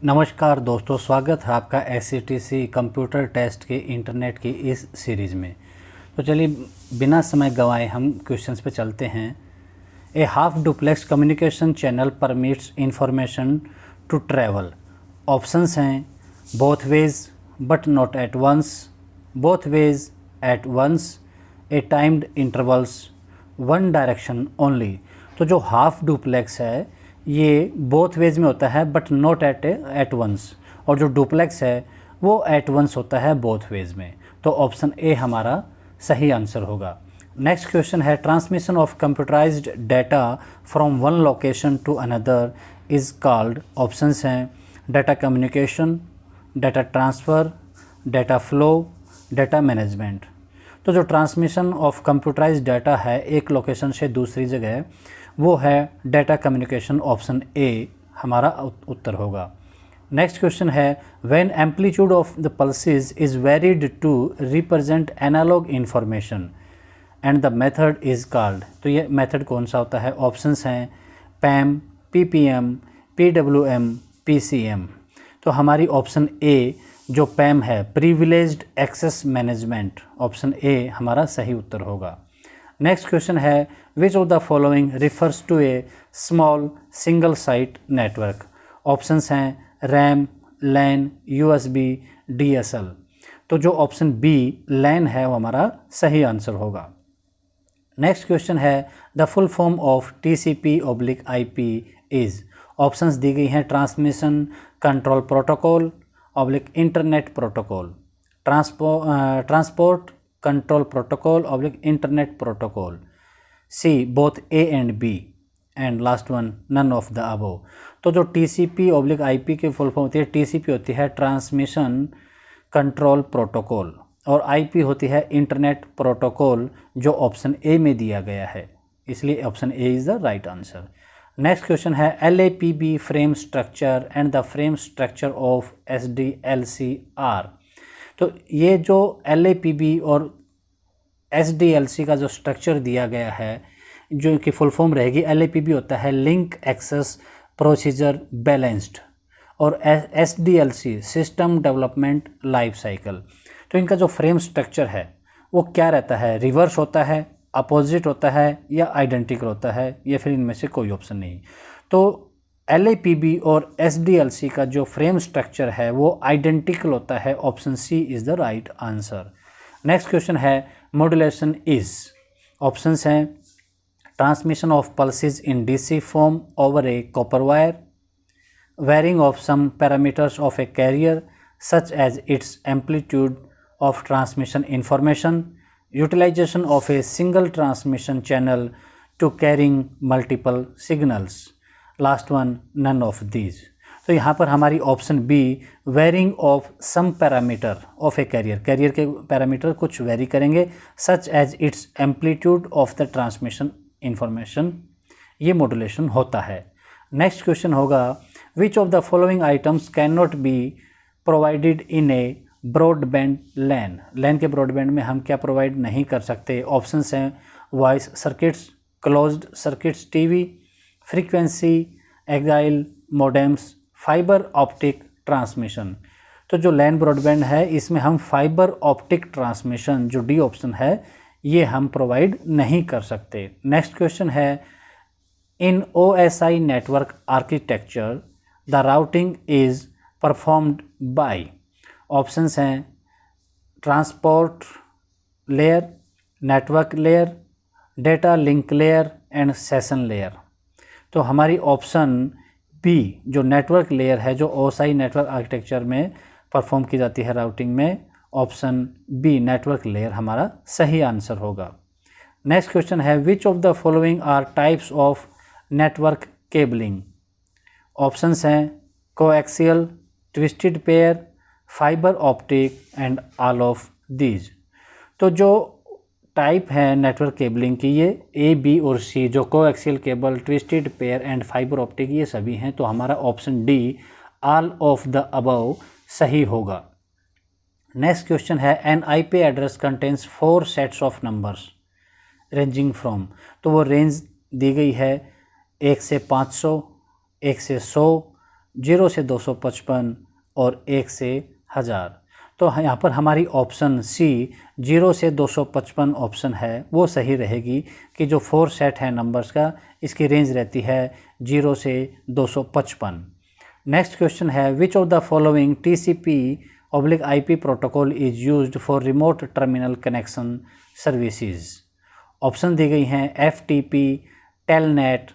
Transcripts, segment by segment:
नमस्कार दोस्तों, स्वागत है आपका एससीटीसी कंप्यूटर टेस्ट के इंटरनेट की इस सीरीज़ में। तो चलिए बिना समय गंवाए हम क्वेश्चंस पे चलते हैं। A half duplex communication channel permits information to travel. Options हैं both ways but not at once, both ways at once, a timed intervals, one direction only. तो जो हाफ डुप्लेक्स है ये बोथ वेज में होता है बट नॉट एट वंस, और जो डुप्लेक्स है वो एट वंस होता है बोथ वेज में। तो ऑप्शन ए हमारा सही आंसर होगा। नेक्स्ट क्वेश्चन है transmission of computerised data from one location to another is called. Options हैं data communication, data transfer, data flow, data management. तो जो ट्रांसमिशन ऑफ कंप्यूटराइज्ड डाटा है एक लोकेशन से दूसरी जगह, वो है डाटा कम्युनिकेशन। ऑप्शन ए हमारा उत्तर होगा। नेक्स्ट क्वेश्चन है when amplitude of the pulses is varied to represent analog information and the method is called. तो ये मेथड कौन सा होता है? ऑप्शंस हैं पैम, पीपीएम, पीडब्ल्यूएम, पीसीएम। तो हमारी ऑप्शन ए जो पैम है, privileged access management, option A हमारा सही उत्तर होगा। नेक्स्ट क्वेश्चन है which of the following refers to a small single site network. Options हैं रैम, लैन, यूएसबी, डीएसएल। तो जो ऑप्शन बी लैन है वो हमारा सही आंसर होगा। नेक्स्ट क्वेश्चन है the full form of TCP/IP is. Options दी गई हैं transmission control protocol internet protocol, transport control protocol internet protocol, C both A and B, and last one none of the above. तो जो TCP/IP की full form होती है, TCP होती है ट्रांसमिशन कंट्रोल प्रोटोकॉल और IP होती है इंटरनेट प्रोटोकॉल, जो ऑप्शन ए में दिया गया है, इसलिए option A is the right answer. Next question है LAPB frame structure and the frame structure of SDLC are. तो ये जो LAPB और SDLC का जो स्ट्रक्चर दिया गया है, जो कि फुल फॉर्म रहेगी, LAPB होता है लिंक एक्सेस प्रोसीजर बैलेंस्ड और SDLC system development life cycle. तो इनका जो फ्रेम स्ट्रक्चर है वो क्या रहता है? रिवर्स होता है, अपोजिट होता है, या आइडेंटिकल होता है, या फिर इनमें से कोई ऑप्शन नहीं। तो LAPB और SDLC का जो फ्रेम स्ट्रक्चर है वो आइडेंटिकल होता है, option C is the right answer. Next question है मॉड्यूलेशन इज़। ऑप्शंस हैं transmission of pulses in DC form over a copper wire, varying of some parameters of a carrier such as its amplitude of transmission information, utilization of a single transmission channel to carrying multiple signals, last one none of these। तो यहाँ पर हमारी option B varying of some parameter of a carrier के parameter कुछ vary करेंगे, such as its amplitude of the transmission information, ये modulation होता है। नेक्स्ट क्वेश्चन होगा which of the following items can not be provided in a broadband LAN के broadband में हम क्या प्रोवाइड नहीं कर सकते? ऑप्शंस हैं voice circuits, closed circuits TV, frequency agile modems, fiber optic transmission. तो जो लैन ब्रॉडबैंड है इसमें हम फाइबर ऑप्टिक ट्रांसमिशन, जो डी ऑप्शन है, ये हम प्रोवाइड नहीं कर सकते। नेक्स्ट क्वेश्चन है in OSI network architecture the routing is performed by. Options हैं transport layer, network layer, data link layer and session layer. तो हमारी ऑप्शन बी जो नेटवर्क लेयर है, जो OSI नेटवर्क आर्किटेक्चर में परफॉर्म की जाती है राउटिंग में, ऑप्शन बी नेटवर्क लेयर हमारा सही आंसर होगा। नेक्स्ट क्वेश्चन है which of the following are types of network cabling. Options हैं coaxial, twisted pair, fibre optic and all of these. तो जो टाइप है नेटवर्क केबलिंग की, ये ए, बी और सी, जो coaxial cable, twisted pair and fiber optic, ये सभी हैं। तो हमारा option D all of the above सही होगा। नेक्स्ट क्वेश्चन है an IP address contains 4 sets of numbers ranging from. तो वो रेंज दी गई है 1 से 500, 1 से 100, 0 से 255 और 1 से 1000। तो यहाँ पर हमारी ऑप्शन सी 0 से 255 ऑप्शन है वो सही रहेगी कि जो 4 सेट है नंबर्स का इसकी रेंज रहती है 0 से 255। नेक्स्ट क्वेश्चन है which of the following TCP/IP protocol is used for remote terminal connection services. Option दी गई हैं FTP, टेलनेट,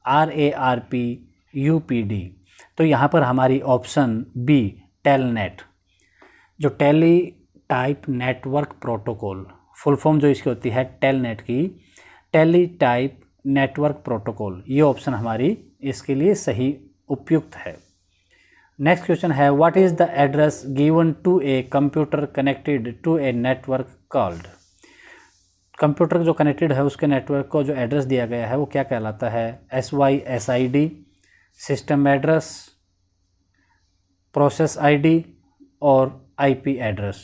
RARP, UPD। तो यहाँ पर हमारी ऑप्शन बी टेलनेट, जो tele type network protocol, full form जो इसकी होती है टेलनेट की, टेली टाइप नेटवर्क प्रोटोकॉल, ये ऑप्शन हमारी इसके लिए सही उपयुक्त है। नेक्स्ट क्वेश्चन है what is the address given to a computer connected to a network called. Computer जो कनेक्टेड है उसके नेटवर्क को जो एड्रेस दिया गया है वो क्या कहलाता है? SYSID, system address, process ID और IP एड्रेस।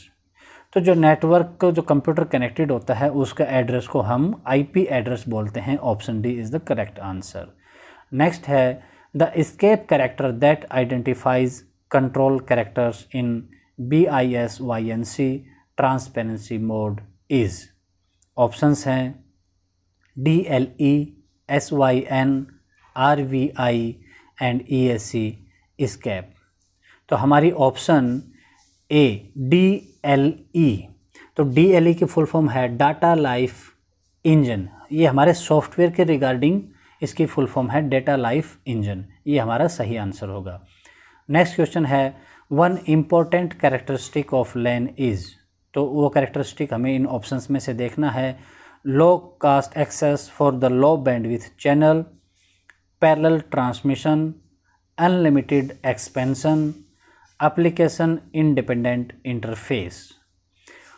तो जो नेटवर्क को जो कंप्यूटर कनेक्टेड होता है उसका एड्रेस को हम IP एड्रेस बोलते हैं। Option D is the correct answer. Next है the escape character that identifies control characters in BISYNC transparency mode is. Options हैं DLE, SYN, RVI एंड ESC एस्केप। तो हमारी ऑप्शन ए DLE। तो DLE की full form है data life engine, ये हमारे सॉफ्टवेयर के रिगार्डिंग इसकी फुल फॉर्म है डाटा लाइफ इंजन, ये हमारा सही आंसर होगा। नेक्स्ट क्वेश्चन है one important characteristic of LAN is. तो वो कैरेक्टरिस्टिक हमें इन ऑप्शंस में से देखना है। Low cost access for the low bandwidth channel, parallel transmission, unlimited expansion, application independent interface.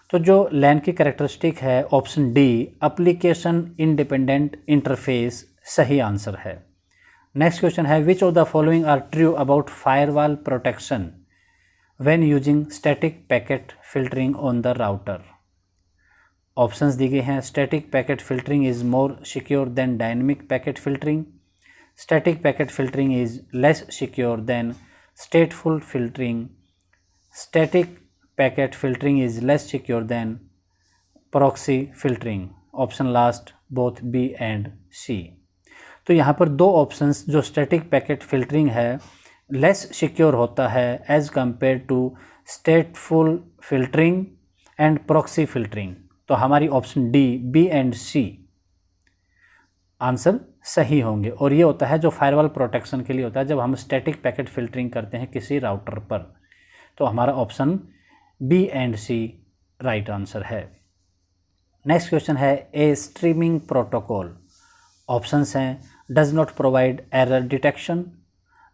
तो जो LAN की कैरेक्टरिस्टिक है option D application independent interface सही आंसर है। नेक्स्ट क्वेश्चन है which of the following are true about firewall protection when using static packet filtering on the router. Options दी गई हैं static packet filtering is more secure than dynamic packet filtering, static packet filtering is less secure than stateful filtering, static packet filtering is less secure than proxy filtering। Option last both B and C। तो यहाँ पर दो options जो static packet filtering है less secure होता है as compare to stateful filtering and proxy filtering. तो हमारी option D, B and C answer सही होंगे। और ये होता है जो फायरवॉल प्रोटेक्शन के लिए होता है जब हम स्टैटिक पैकेट फिल्टरिंग करते हैं किसी राउटर पर। तो हमारा option B and C right answer है। नेक्स्ट क्वेश्चन है ए स्ट्रीमिंग प्रोटोकॉल। ऑप्शंस हैं does not provide error detection,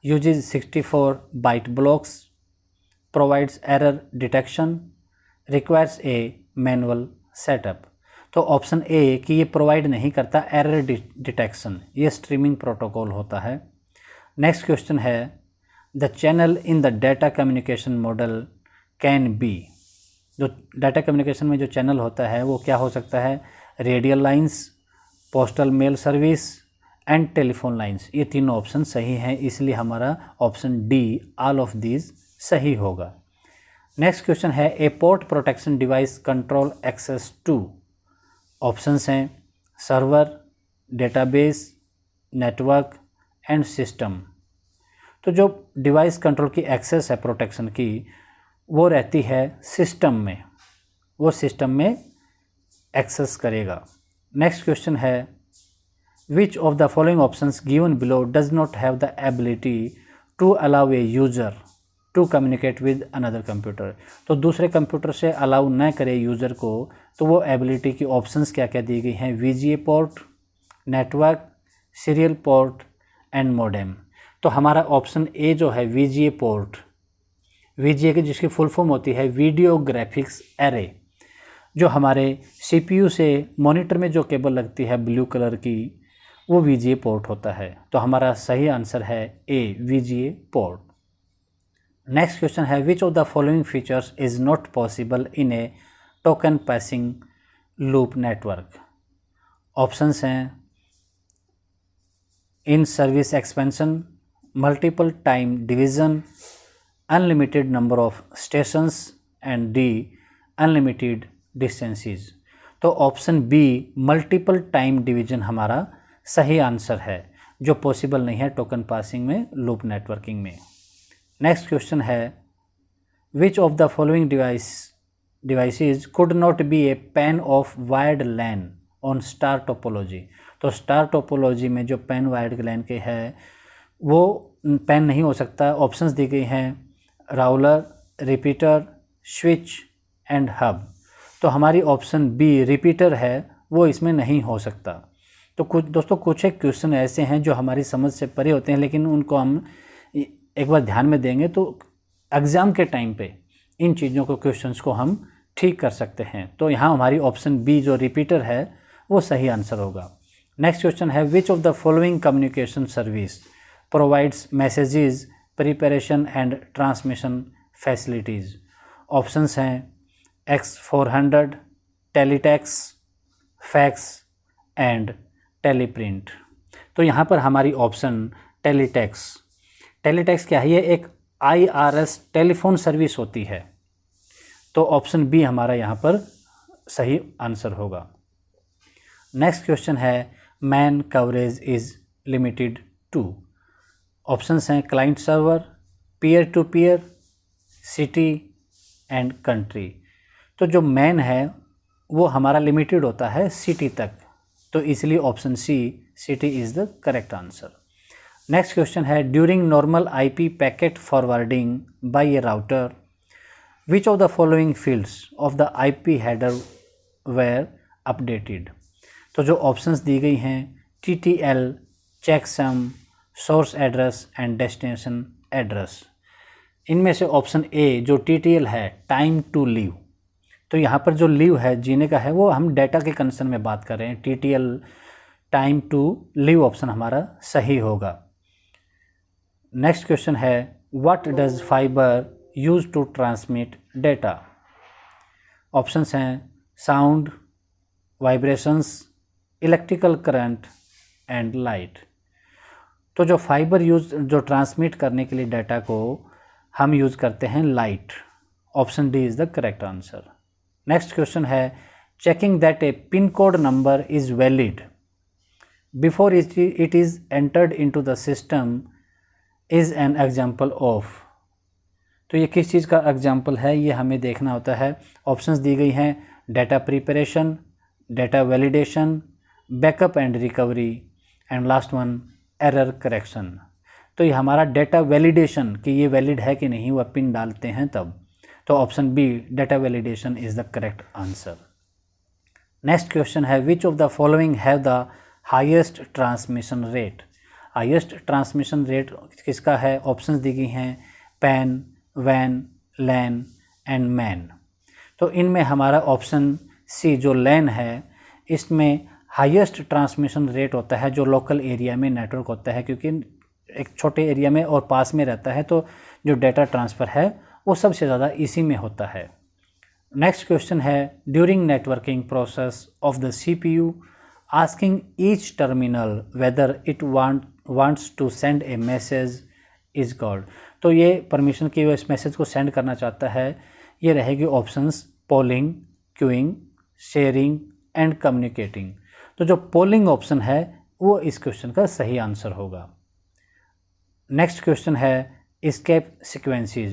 uses 64 byte blocks, provides error detection, requires a manual setup. तो ऑप्शन ए कि ये प्रोवाइड नहीं करता एरर डिटेक्शन, ये streaming protocol होता है। नेक्स्ट क्वेश्चन है the channel in the data communication model can be. जो डाटा कम्युनिकेशन में जो चैनल होता है वो क्या हो सकता है? Radial lines, postal mail service and telephone lines. ये तीनों ऑप्शन सही हैं, इसलिए हमारा option D all of these सही होगा। नेक्स्ट क्वेश्चन है a port protection device control access to. Options हैं server, database, network and system. तो जो डिवाइस कंट्रोल की एक्सेस है प्रोटेक्शन की वो रहती है सिस्टम में, वो सिस्टम में एक्सेस करेगा। नेक्स्ट क्वेश्चन है which of the following options given below does not have the ability to allow a user to communicate with another computer. तो दूसरे कंप्यूटर से अलाउ न करे यूज़र को, तो वो एबिलिटी की ऑप्शंस क्या क्या दी गई हैं? VGA port, network, serial port and modem. तो हमारा ऑप्शन ए जो है VGA पोर्ट, VGA की जिसकी फुल फॉर्म होती है वीडियो ग्राफिक्स एरे, जो हमारे CPU से मॉनिटर में जो केबल लगती है ब्लू कलर की वो VGA पोर्ट होता है। तो हमारा सही आंसर है a VGA port. Next question है which of the following features is not possible in a token passing loop network. Options हैं in service expansion, multiple time division, unlimited number of stations and D unlimited distances. तो option B multiple time division हमारा सही answer है, जो possible नहीं है token passing में, loop networking में। नेक्स्ट क्वेश्चन है which of the following devices could not be a PAN of wired LAN on star topology. तो स्टार टोपोलॉजी में जो पैन वायर्ड लैन के है वो पैन नहीं हो सकता। ऑप्शंस दी गई हैं राउलर, रिपीटर, स्विच एंड हब। तो हमारी ऑप्शन बी रिपीटर है वो इसमें नहीं हो सकता। तो कुछ एक क्वेश्चन ऐसे हैं जो हमारी समझ से परे होते हैं, लेकिन उनको हम एक बार ध्यान में देंगे तो एग्ज़ाम के टाइम पे इन चीज़ों को, क्वेश्चंस को हम ठीक कर सकते हैं। तो यहाँ हमारी ऑप्शन बी जो रिपीटर है वो सही आंसर होगा। नेक्स्ट क्वेश्चन है which of the following communication service provides messages preparation and transmission facilities. Options हैं X400, टेलीटैक्स, फैक्स एंड टेलीप्रिंट। तो यहाँ पर हमारी ऑप्शन टेलीटैक्स क्या है? ये एक IRS टेलीफोन सर्विस होती है। तो ऑप्शन बी हमारा यहाँ पर सही आंसर होगा। नेक्स्ट क्वेश्चन है MAN coverage is limited to. Options हैं client server, peer to peer, city and country. तो जो मैन है वो हमारा लिमिटेड होता है सिटी तक, तो इसलिए option C city is the correct answer. Next question है during normal IP packet forwarding by a router which of the following fields of the IP header were updated. तो जो ऑप्शंस दी गई हैं TTL, checksum, source address and destination address. इनमें से option A जो TTL है टाइम टू लीव, तो यहाँ पर जो लीव है जीने का है वो हम डेटा के कंसर्न में बात कर रहे हैं। TTL time to live option हमारा सही होगा। नेक्स्ट क्वेश्चन है what does fibre use to transmit data. Options हैं sound, vibrations, electrical current and light. तो जो फाइबर जो ट्रांसमिट करने के लिए डाटा को हम यूज़ करते हैं light. Option D is the correct answer. Next question है checking that a pin code number is valid before it is entered into the system is an example of. तो ये किस चीज़ का एग्जाम्पल है ये हमें देखना होता है। ऑप्शंस दी गई हैं data preparation, data validation, backup and recovery and last one error correction. तो ये हमारा डेटा वैलिडेशन कि ये वैलिड है कि नहीं, वह पिन डालते हैं तब। तो option B data validation is the correct answer. Next question है which of the following have the highest transmission rate. Highest transmission rate किसका है? ऑप्शंस दी गई हैं पैन, वैन, लैन एंड मैन। तो इनमें हमारा ऑप्शन सी जो लैन है इसमें हाईएस्ट ट्रांसमिशन रेट होता है जो लोकल एरिया में नेटवर्क होता है, क्योंकि एक छोटे एरिया में और पास में रहता है तो जो डेटा ट्रांसफ़र है वो सबसे ज़्यादा इसी में होता है। नेक्स्ट क्वेश्चन है during networking process of the CPU asking each terminal whether it wants to send a message is called. तो ये परमिशन की वो इस मैसेज को सेंड करना चाहता है, ये रहेगी options polling, queuing, sharing and communicating. तो जो पोलिंग ऑप्शन है वो इस क्वेश्चन का सही आंसर होगा। नेक्स्ट क्वेश्चन है एस्केप सीक्वेंसेस।